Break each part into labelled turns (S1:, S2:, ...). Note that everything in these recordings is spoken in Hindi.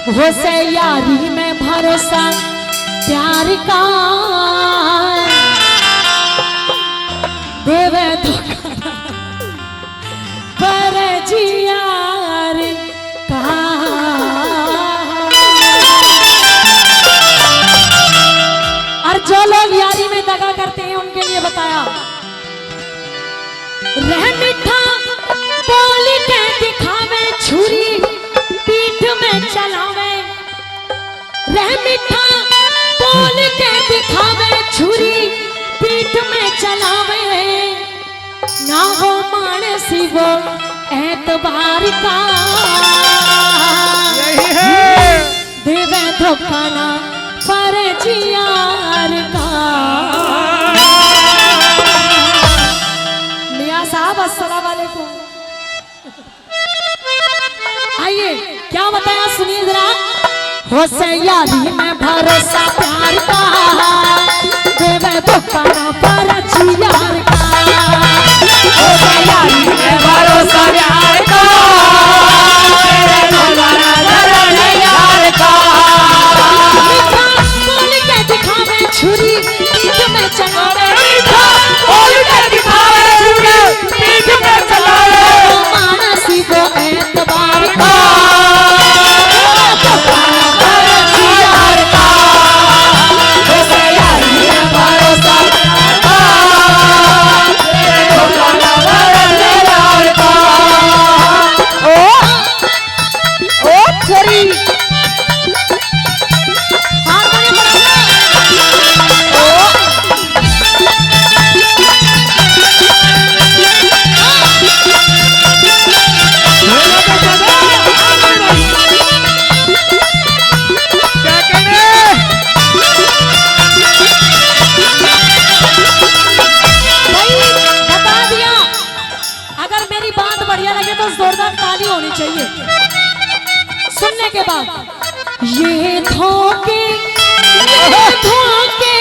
S1: हो से यारी में भरोसा प्यार का देवे धोखा पर जियार का। और जो लोग यारी में दगा करते हैं उनके लिए बताया, रह मिठा बोल के दिखावे छुरी पीठ में चलावे, रह मिठा बोल के दिखावे छुरी पीठ में चलावे, ना हो मानसी वो एतबार का
S2: यही है
S1: देवे धोखा ना पर जियार का। मियां साहब अस्सलाम वालेकुम। आइए क्या बताया सुनिए जरा। हो से यारी में भरोसा प्यार का देवे धोखा ना पर जियार का। हो से यारी में भरोसा प्यार का देवे धोखा ना पर जियार का। मीठा बोल के दिखावे छुरी पीठ में चलावे, मीठा बोल के दिखावे छुरी पीठ में चलावे, मानसी को एतबार का जियार का। हो से यारी में भरोसा प्यार का देवे धोखा ना पर जियार का। ओ छोरी जोरदार ताली होनी चाहिए सुनने के बाद। ये धोखे ये धोखे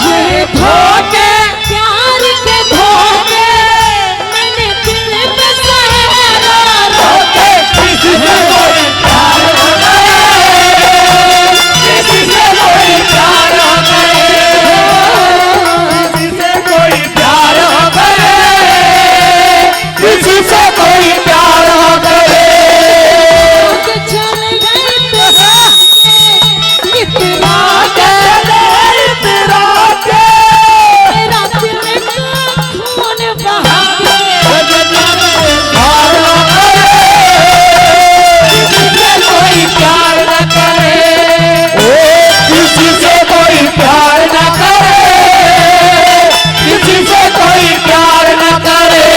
S1: ये धोखे प्यार के धोखे मैंने दिल में सहरा रोके, किसी से कोई प्यार हो गए, किसी से कोई प्यार हो गए, किसी से कोई प्यार हो गए, किसी से कोई प्यार हो गए। चल गए इतना इतना मेरा दिल का खून बहा किसी से कोई प्यार न करे, किसी से कोई प्यार न करे, किसी से कोई प्यार न करे।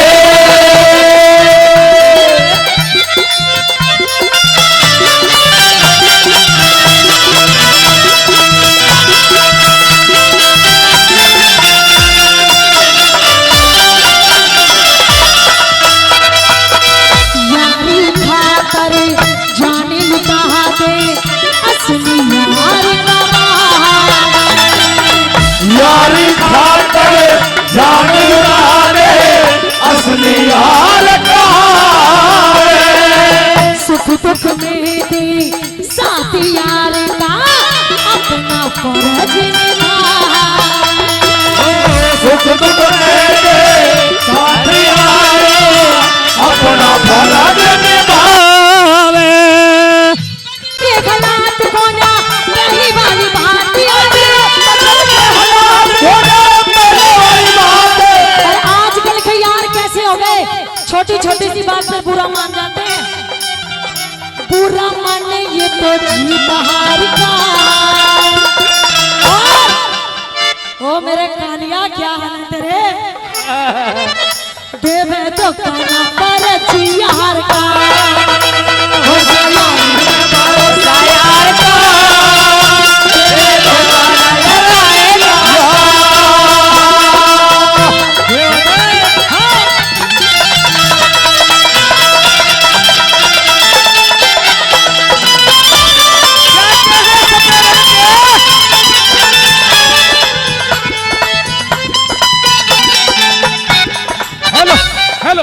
S1: यारी खातर जान लुटा दे असली यार कहाँ है। सुख दुख में दे साथ यार का अपना फर्ज निभा, सुख दुख में दे साथ यार अपना फर्ज निभावे। ये गलत कोना रही वाली बात छोटी छोटी सी बात पर बुरा मान जाते हैं, बुरा मानने ये तो जीत हार का। ओ मेरे कालिया क्या हाल है तेरे, देवे तो काना पर जियार का। हो भरोसा यार का देवे तो काना
S2: हेलो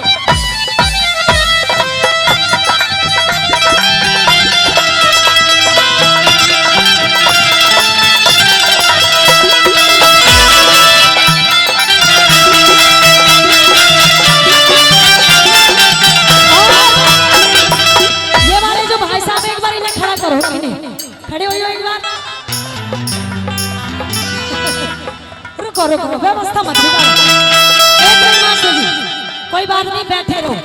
S1: करो कि नहीं? खड़े हो जाओ एक बार। रुको रुको, व्यवस्था मत बिगाड़ो। एक मिनट मास्टर जी, कोई बात नहीं, बैठे रहो।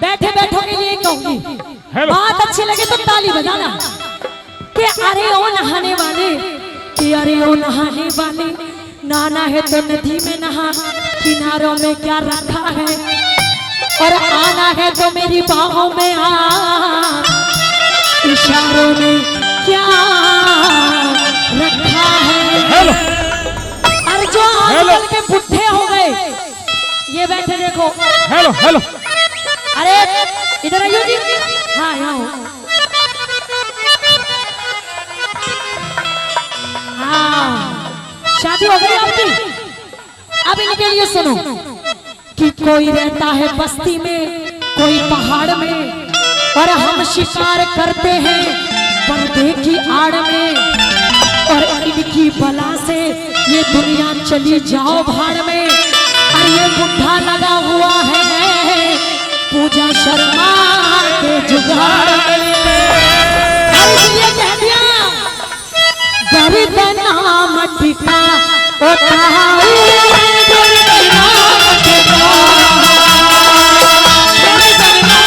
S1: बैठे बैठो के लिए कहूंगी, बात अच्छी लगे तो ताली बजाना। कि अरे ओ नहाने वाले, कि अरे ओ नहाने वाले, नहाना है तो नदी में नहा, किनारों में क्या रखा है, और आना है तो मेरी बाहों में आ, इशारों में क्या रखा है। अरे जो आजकल के बुढ़े हो गए, ये बैठे देखो।
S2: हेलो हेलो,
S1: अरे इधर आइयो जी। हाँ यहाँ शादी हो गई आपकी। अब इनके लिए सुनो कि कोई रहता है बस्ती में, कोई पहाड़ में, और हम शिकार करते हैं पर्दे की आड़ में, और इनकी बला से ये दुनिया चली जाओ भाड़ में। और ये बुढ़ा लगा हुआ है पूजा शर्मा के जुगाड़ में। इसलिए कह दिया गर्दना मटका उठाओ, गर्दना मटका, गर्दना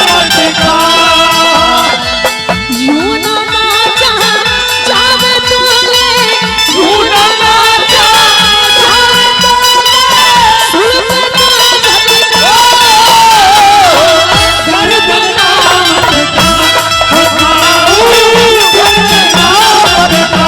S1: मटका, यूं ना नाचा जावे तूने, यूं ना नाचा जावे तूने, सुन ना झटका, गर्दना मटका उठाओ, गर्दना मटका।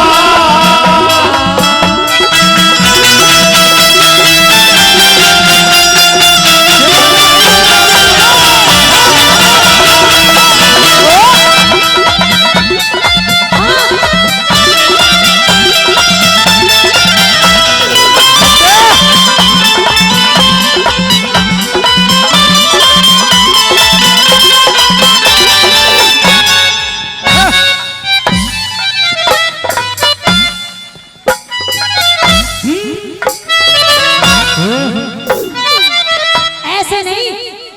S1: ऐसे नहीं,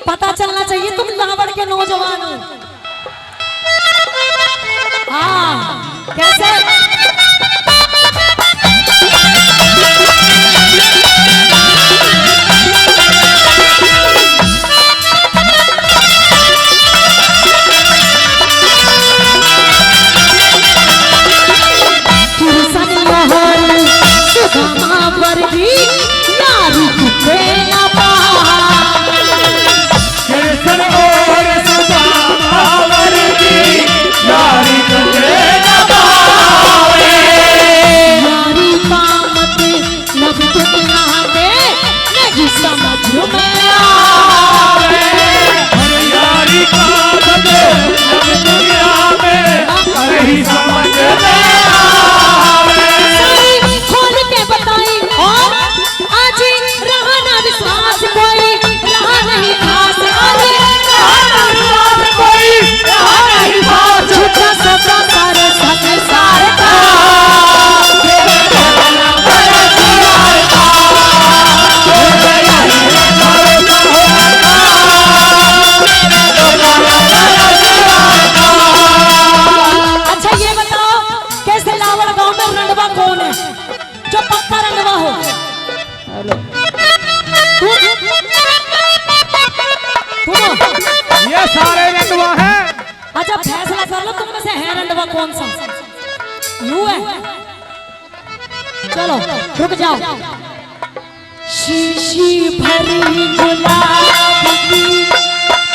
S1: पता चलना चाहिए तुम लावड़ के नौजवान हो। हाँ कैसे?
S2: ये सारे रंडवा है।
S1: अच्छा फैसला कर लो तुम में से है रंडवा कौन सा? यू है। चलो रुक जाओ। शीशी भरी गुलाब की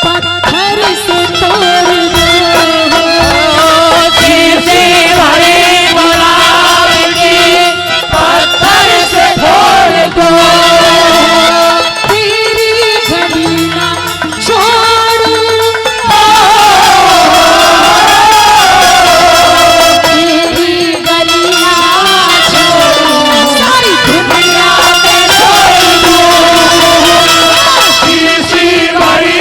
S1: पत्थर से तोड़ दो, शीशी भरी गुलाब की पत्थर से तोड़ दो,
S2: Bye.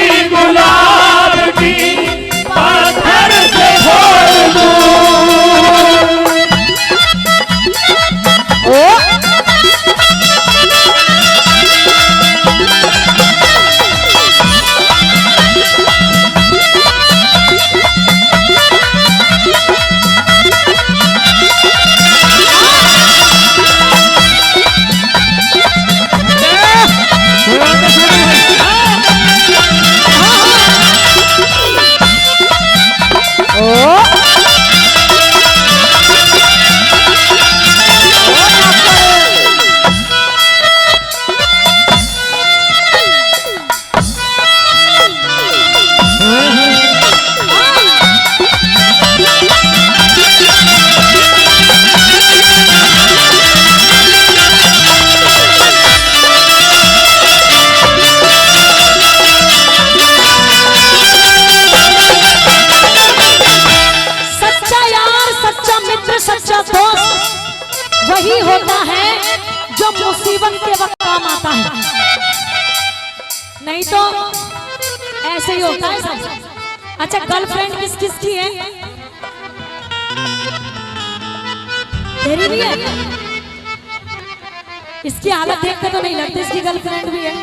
S1: सच्चा यार, सच्चा मित्र, सच्चा दोस्त वही होता है जो मुसीबत के वक्त काम आता है, नहीं तो ऐसे ही होता है सब। अच्छा, गर्लफ्रेंड किस किस की है? तेरी भी है? इसकी हालत देख के तो नहीं लगती इसकी गर्लफ्रेंड भी है।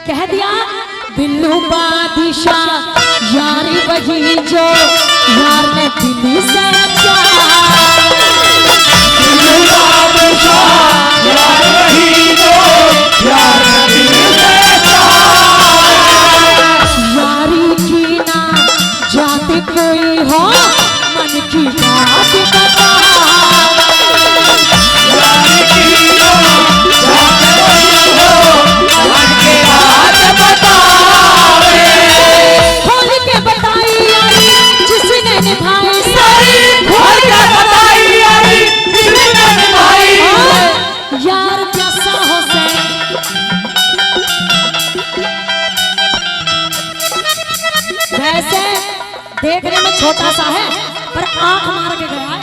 S1: कह दिया बिल्लू बादशाह यारी वही जो यार ने दिल से यारी की ना जाति कोई हो मन की बात बता। खोल के बताई यारी जिसने निभाई सारी, खोल के बताई यारी जिसने निभाई। यार कैसा हो से वैसे देखने में छोटा सा है पर आंख मार के गया है।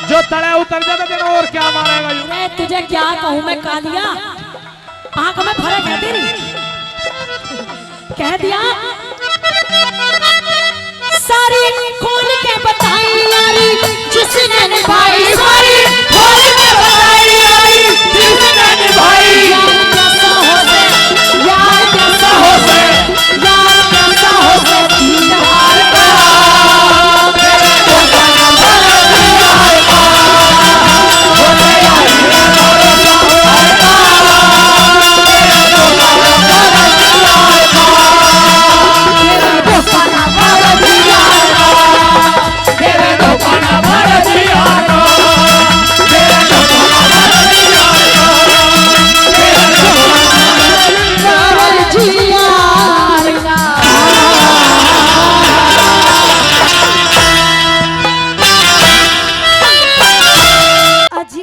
S2: जो तड़े उतर जाता तेरा और क्या मारेगा यूं?
S1: अरे तुझे क्या कहूं मैं कालिया, आंख में फर्क है तेरी। कह दिया सारी खोल के बताई यारी जिसने निभाई सारी, खोल के बताई यारी जिसने निभाई। यार कैसा हो से, यार कैसा हो से, यार कैसा हो से तीन हार का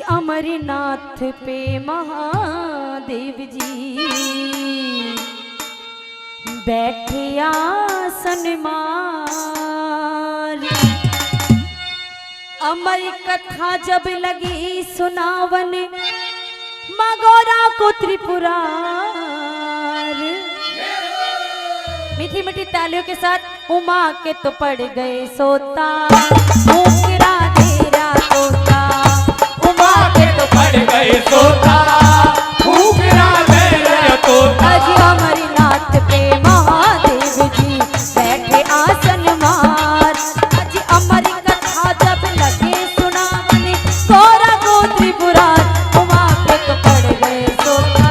S1: अमरनाथ पे महादेव जी बैठे आसन मार। अमर कथा जब लगी सुनावन मगोरा को त्रिपुरार। मीठी मीठी तालियों के साथ उमा के तो पड़ गए सोता, मुकरा तेरा तोता। उमा के तो
S3: पड़ गए सोता, मुकरा तेरा तोता।
S1: अजी अमरनाथ पे महादेव जी बैठे आसन मार। अजी अमर कथा जब लगे सुनावन गोरा को त्रिपुरार। उमा के तो पड़ गए सोता,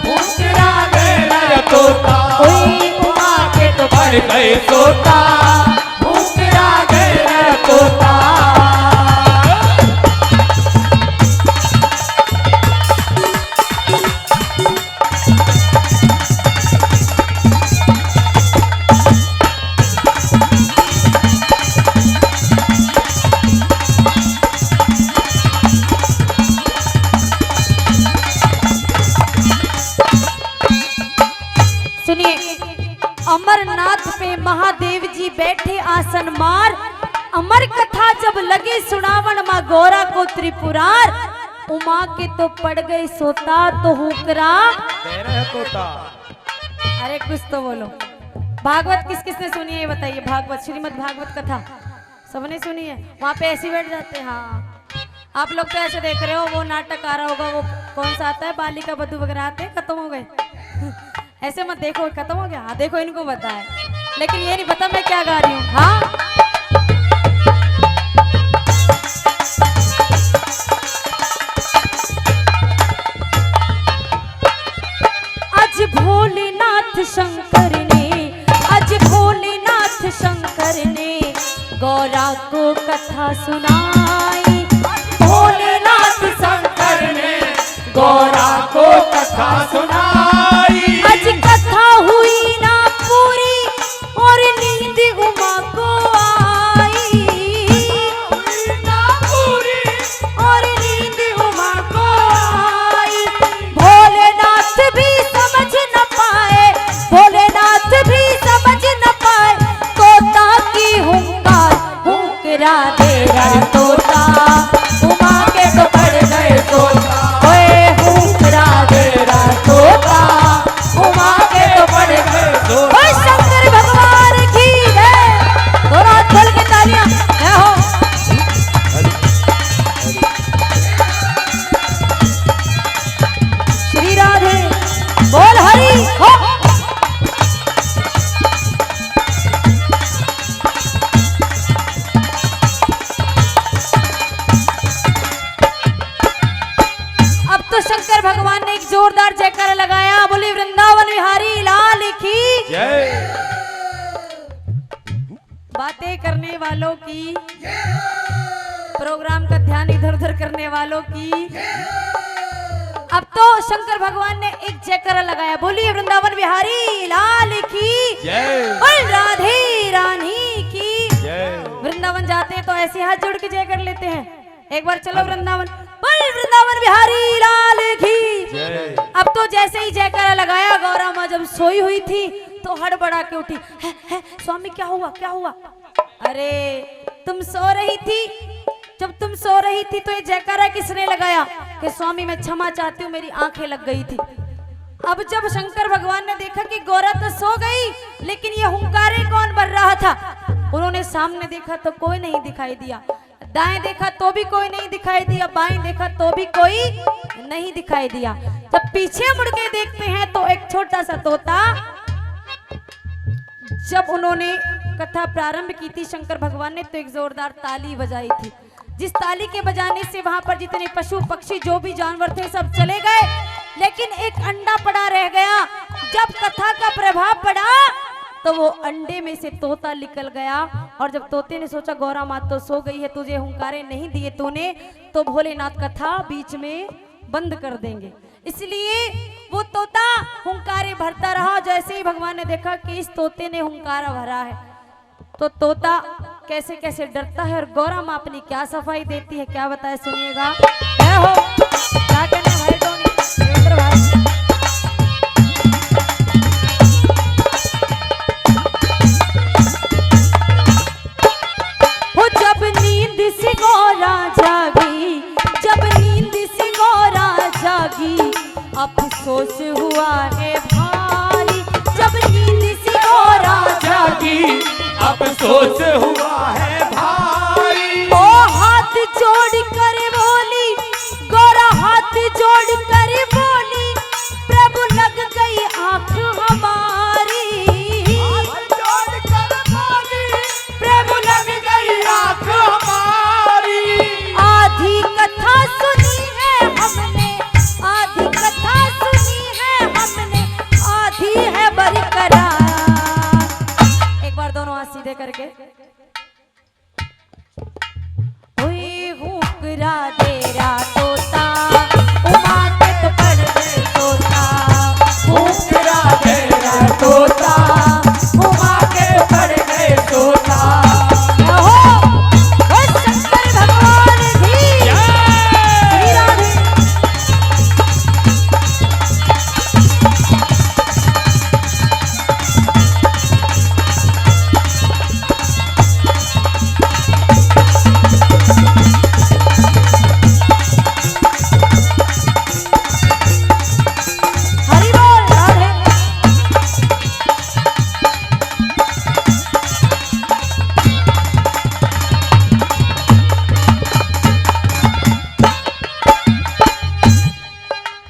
S3: मुकरा तेरा तोता।
S1: उमा के तो
S3: पड़ गए सोता, मुकरा तेरा तोता।
S1: सुनिए, अमरनाथ पे महादेव जी बैठे आसन मार। अमर कथा जब लगे सुनावन माँ गौरा को त्रिपुरार। उमा के तो पड़ गई सोता तो हुकरा
S2: तेरा तोता।
S1: अरे कुछ तो बोलो। भागवत किस किसने सुनी है ये बताइए? भागवत, श्रीमद् भागवत कथा सबने सुनी है? वहाँ पे ऐसे बैठ जाते हैं। हाँ, आप लोग तो ऐसे देख रहे हो, वो नाटक आ रहा होगा, वो कौन सा आता है, बालिका बधू वगैरह आते हैं, खत्म हो गए। ऐसे मत देखो खत्म हो गया। हाँ देखो, इनको पता है, लेकिन ये नहीं पता मैं क्या गा रही हूँ। हाँ, आज भोलेनाथ शंकर ने, आज भोलेनाथ शंकर ने गौरा को कथा सुनाई।
S3: भोलेनाथ शंकर ने गौरा को कथा सुनाई।
S1: की, प्रोग्राम का ध्यान इधर उधर करने वालों की। अब तो शंकर भगवान ने एक जयकारा लगाया, बोलिए वृंदावन बिहारी लाल की
S2: जय,
S1: और राधे रानी की
S2: जय।
S1: वृंदावन जाते हैं तो ऐसे हाथ जोड़ के जय कर लेते हैं। एक बार चलो वृंदावन, बोल वृंदावन बिहारी लाल की
S2: जय।
S1: अब तो जैसे ही जयकारा लगाया, गौरा माँ जब सोई हुई थी तो हड़बड़ा के उठी। है स्वामी क्या हुआ क्या हुआ? अरे तुम सो रही थी, जब तुम सो रही थी तो ये जयकारा किसने लगाया कि स्वामी मैं क्षमा चाहती हूँ, मेरी आंखें लग गई थी। अब जब शंकर भगवान ने देखा कि गौरा तो सो गई, लेकिन ये हुंकारे कौन भर रहा था, उन्होंने सामने देखा तो कोई नहीं दिखाई दिया, दाएं देखा तो भी कोई नहीं दिखाई दिया, बाएं देखा तो भी कोई नहीं दिखाई दिया। जब पीछे मुड़ के देखते हैं तो एक छोटा सा तोता, जब उन्होंने कथा प्रारंभ की थी शंकर भगवान ने तो एक जोरदार ताली बजाई थी, जिस ताली के बजाने से वहां पर जितने पशु पक्षी जो भी जानवर थे सब चले गए, लेकिन एक अंडा पड़ा रह गया। जब कथा का प्रभाव पड़ा तो वो अंडे में से तोता निकल गया, और जब तोते ने सोचा गौरा माँ तो सो गई है, तुझे हुंकारे नहीं दिए तूने तो भोलेनाथ कथा बीच में बंद कर देंगे, इसलिए वो तोता हुंकारे भरता रहा। जैसे ही भगवान ने देखा कि इस तोते ने हुंकारा भरा है तो तोता कैसे कैसे डरता है, और गौरा माँ अपनी क्या सफाई देती है क्या बताए, सुनिएगा। क्या हो क्या कहना भाई टोनी, सुरेंद्र भाई। वो जब नींद से गौरा जागी, जब नींद से गौरा जागी, अफसोस हुआ है भारी, जब नींद से गौरा जागी,
S3: अफसोस हुआ है भाई।
S1: ओ हाथ जोड़ कर बोली गौरा, हाथ जोड़ कर बोली, प्रभु लग गई आंख हमारी,
S3: जोड़ कर बोली,
S1: प्रभु लग गई
S3: आंख हमारी।
S1: आधी कथा सुनी है हमने, आधी कथा सुनी है हमने, आधी है बरकरार। एक बार दोनों हाथ सीधे करके, हुई हुकरा तेरा तोता, उमा के तो पड़ गए तोता,
S3: हुकरा तेरा तोता,
S1: उमा
S3: के पड़ गए तोता।
S1: हो शंकर भगवान की श्री राधे। हरि बोल राधे।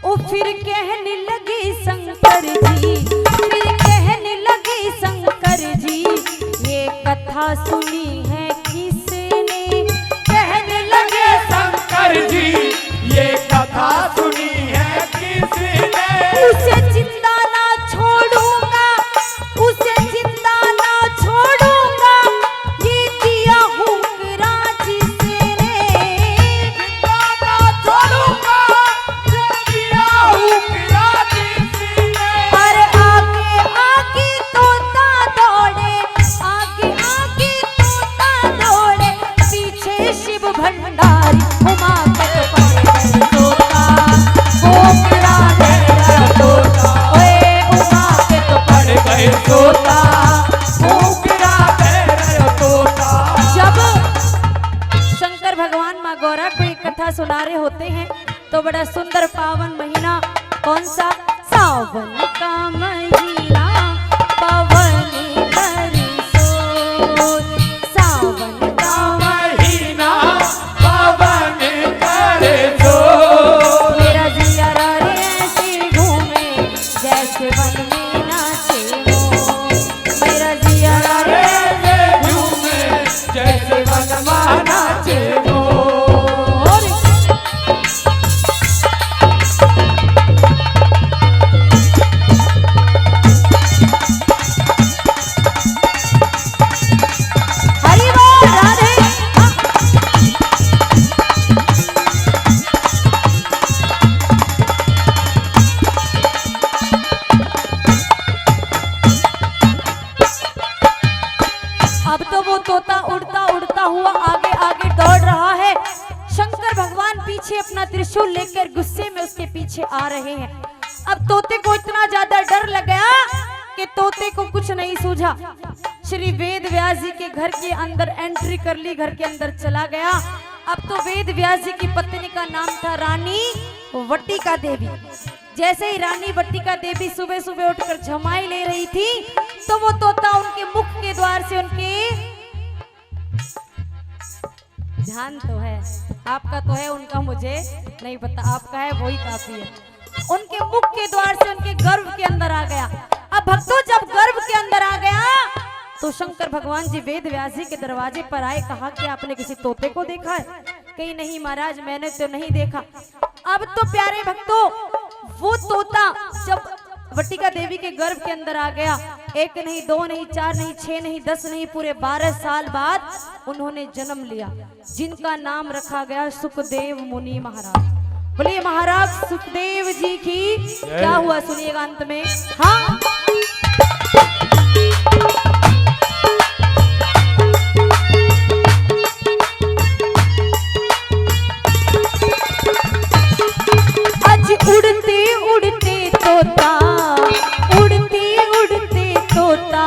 S1: ओ फिर कहने लगी शंकर जी, फिर कहने लगी शंकर जी, ये कथा सुनी है किसने, कहने लगे
S3: शंकर जी ये कथा सुनी है किसने?
S1: उसे जिंदा ना छोड़ूंगा, उसे जिंदा ना छोड़ूंगा, ये दिया हुक्रा जिसने,
S3: गाना छोड़ूंगा, ये दिया हुक्रा जिसने।
S1: पर आगे आगे तोता दौड़े, आगे आगे तोता दौड़े, पीछे शिव भंडारी, उमा के तो पड़ गए तोता, हुक्रा तेरा तोता, ओए उमा के तो पड़ गए तोता।
S3: हुक्रा तेरा तोता।
S1: जब शंकर भगवान माँ गौरा को एक कथा सुना रहे होते हैं तो बड़ा सुंदर पावन महीना, कौन सा, सावन का महीना, पवन बरसों, सावन का
S3: महीना पवन करे जो।
S1: मेरा जिया रे ऐसे घूमे जैसे वन में नाचे हो, मेरा जिया रे
S3: झूमे जैसे बनमाना चेनो।
S1: और त्रिशूल लेकर गुस्से में उसके पीछे आ रहे हैं। अब तोते को इतना ज्यादा डर लग गया कि तोते को कुछ नहीं सूझा। श्री वेद व्यास जी के घर के अंदर एंट्री कर ली, घर के अंदर चला गया। अब तो वेद व्यास जी की पत्नी का नाम था रानी वटिका देवी। जैसे ही रानी वटिका देवी सुबह सुबह उठकर जमाई ले रही थी तो वो तोता उनके मुख के द्वार से, उनके ध्यान तो है आपका, तो है उनका मुझे नहीं पता, आपका है वही काफी है, उनके मुख के द्वार से उनके गर्भ के अंदर आ गया। अब भक्तों जब गर्भ के अंदर आ गया तो शंकर भगवान जी वेद व्यास जी के दरवाजे पर आए, कहा कि आपने किसी तोते को देखा है? कहीं नहीं महाराज, मैंने तो नहीं देखा। अब तो प्यारे भक्तों वो तोता जब वटिका देवी के गर्भ के अंदर आ गया, 1 नहीं 2 नहीं 4 नहीं 6 नहीं 10 नहीं, पूरे 12 साल बाद उन्होंने जन्म लिया, जिनका नाम रखा गया सुखदेव मुनि महाराज। बोलिए महाराज सुखदेव जी की क्या हुआ, सुनिएगा अंत में। हाँ उड़ते उड़ते तोता, उड़ते उड़ते तोता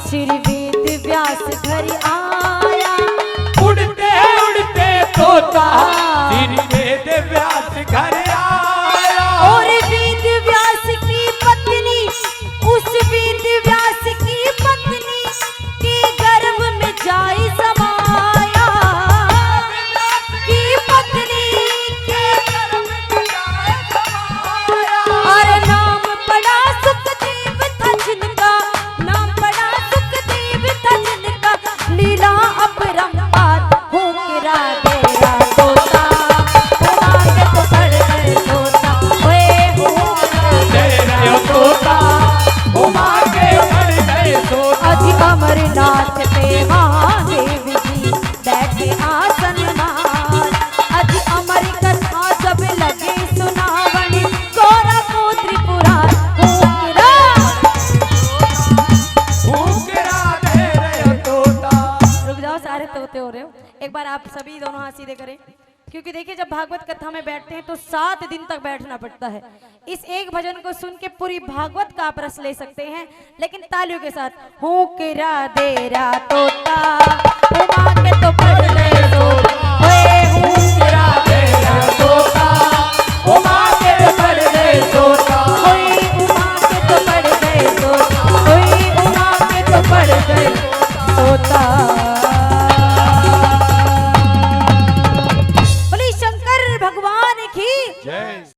S1: श्री वेद व्यास घर आया।
S3: उड़ते उड़ते तोता श्री वेद व्यास घर आया।
S1: और वेद व्यास की पत्नी, उस वेद व्यास की पत्नी के गर्भ में जाई समाया। की पत्नी के गर्भ में जाए समाया। और नाम पड़ा सुखदेव था जिनका, नाम पड़ा सुखदेव था जिनका, लीला अपरंपार हो के राधे तोता, के तो पड़ गए तोता, ओए हो
S3: तेरे तोता उमा के पड़ गए तोता।
S1: अजी अमरनाथ पे महादेव जी बैठे आसन मार। अजी अमर कथा जब लगे सुनावन, गौरा को त्रिपुरार
S3: फूकरा दे रहे तोता।
S1: रुक जाओ, सारे तोते हो रहे हो। एक बार आप सभी दोनों हाथ सीधे करें, क्योंकि देखिए जब भागवत कथा में बैठते हैं तो 7 दिन तक बैठना पड़ता है। इस एक भजन को सुन के पूरी भागवत का आप रस ले सकते हैं, लेकिन तालियों के साथ। हो के राधे रा तोता उमा के तो पड़